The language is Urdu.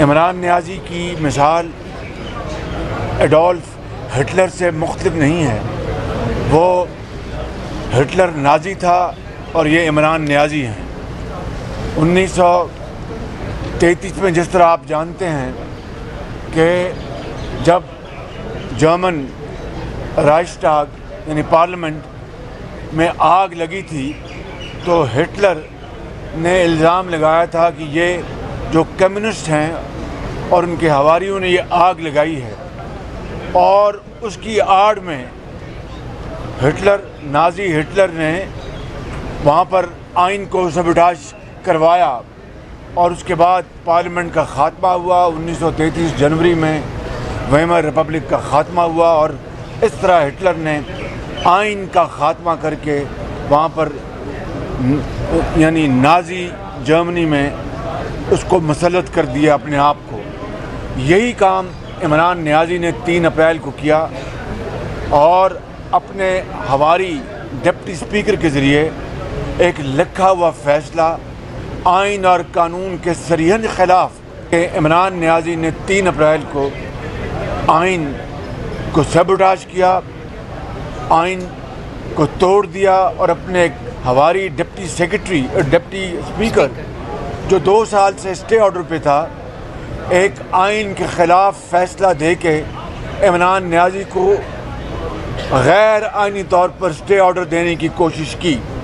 عمران نیازی کی مثال ایڈولف ہٹلر سے مختلف نہیں ہے۔ وہ ہٹلر نازی تھا اور یہ عمران نیازی ہیں۔ 1933 میں جس طرح آپ جانتے ہیں کہ جب جرمن رائچسٹاگ یعنی پارلیمنٹ میں آگ لگی تھی تو ہٹلر نے الزام لگایا تھا کہ یہ جو کمیونسٹ ہیں اور ان کے حواریوں نے یہ آگ لگائی ہے، اور اس کی آڑ میں نازی ہٹلر نے وہاں پر آئین کو سبوٹاژ کروایا، اور اس کے بعد پارلیمنٹ کا خاتمہ ہوا۔ 1933 جنوری میں ویمر ریپبلک کا خاتمہ ہوا، اور اس طرح ہٹلر نے آئین کا خاتمہ کر کے وہاں پر یعنی نازی جرمنی میں اس کو مسلط کر دیا اپنے آپ کو۔ یہی کام عمران نیازی نے 3 اپریل کو کیا، اور اپنے ہواری ڈپٹی اسپیکر کے ذریعے ایک لکھا ہوا فیصلہ آئین اور قانون کے سریحاً خلاف کہ عمران نیازی نے 3 اپریل کو آئین کو سیبوٹاژ کیا، آئین کو توڑ دیا، اور اپنے ایک ہواری ڈپٹی اسپیکر جو 2 سال سے اسٹے آرڈر پہ تھا، ایک آئین کے خلاف فیصلہ دے کے عمران نیازی کو غیر آئینی طور پر اسٹے آرڈر دینے کی کوشش کی۔